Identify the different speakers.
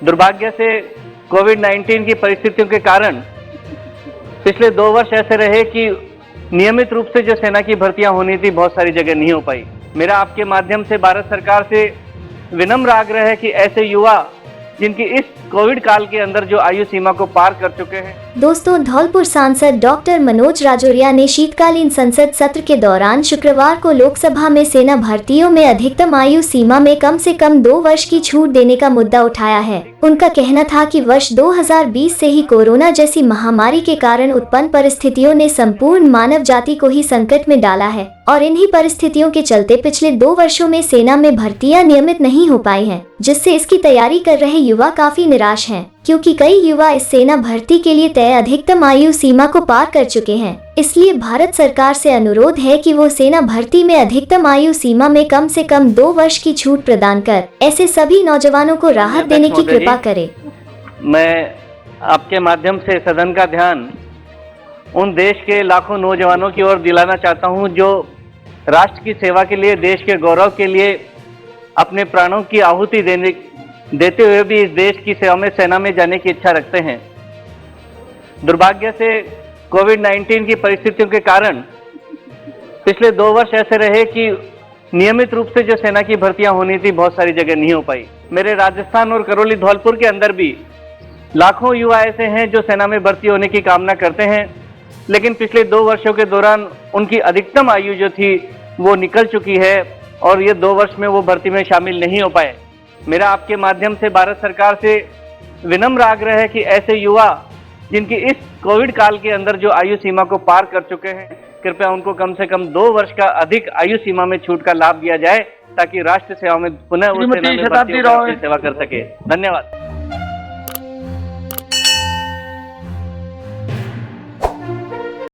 Speaker 1: दुर्भाग्य से कोविड-19 की परिस्थितियों के कारण पिछले 2 वर्ष ऐसे रहे कि नियमित रूप से जो सेना की भर्तियां होनी थी बहुत सारी जगह नहीं हो पाई। मेरा आपके माध्यम से भारत सरकार से विनम्र आग्रह है कि ऐसे युवा जिनकी इस कोविड काल के अंदर जो आयु सीमा को पार कर चुके हैं।
Speaker 2: दोस्तों, धौलपुर सांसद डॉक्टर मनोज राजौरिया ने शीतकालीन संसद सत्र के दौरान शुक्रवार को लोकसभा में सेना भर्तियों में अधिकतम आयु सीमा में कम से कम 2 वर्ष की छूट देने का मुद्दा उठाया है। उनका कहना था कि वर्ष 2020 से ही कोरोना जैसी महामारी के कारण उत्पन्न परिस्थितियों ने संपूर्ण मानव जाति को ही संकट में डाला है और इन्हीं परिस्थितियों के चलते पिछले 2 वर्षों में सेना में भर्तियां नियमित नहीं हो पाई हैं, जिससे इसकी तैयारी कर रहे युवा काफी निराश हैं, क्योंकि कई युवा इस सेना भर्ती के लिए तय अधिकतम आयु सीमा को पार कर चुके हैं। इसलिए भारत सरकार से अनुरोध है कि वो सेना भर्ती में अधिकतम आयु सीमा में कम से कम 2 वर्ष की छूट प्रदान कर ऐसे सभी नौजवानों को राहत देने की कृपा करे।
Speaker 1: मैं आपके माध्यम से सदन का ध्यान उन देश के लाखों नौजवानों की ओर दिलाना चाहता हूं जो राष्ट्र की सेवा के लिए, देश के गौरव के लिए अपने प्राणों की आहुति देते हुए भी इस देश की सेवा में सेना में जाने की इच्छा रखते हैं। दुर्भाग्य से कोविड-19 की परिस्थितियों के कारण पिछले 2 वर्ष ऐसे रहे कि नियमित रूप से जो सेना की भर्तियां होनी थी बहुत सारी जगह नहीं हो पाई। मेरे राजस्थान और करौली धौलपुर के अंदर भी लाखों युवा ऐसे हैं जो सेना में भर्ती होने की कामना करते हैं, लेकिन पिछले 2 वर्षों के दौरान उनकी अधिकतम आयु जो थी वो निकल चुकी है और ये 2 वर्ष में वो भर्ती में शामिल नहीं हो पाए। मेरा आपके माध्यम से भारत सरकार से विनम्र आग्रह है कि ऐसे युवा जिनकी इस कोविड काल के अंदर जो आयु सीमा को पार कर चुके हैं, कृपया उनको कम से कम 2 वर्ष का अधिक आयु सीमा में छूट का लाभ दिया जाए ताकि राष्ट्र सेवा में पुनः वो सेना में भर्ती होकर अपनी सेवा कर सके। धन्यवाद।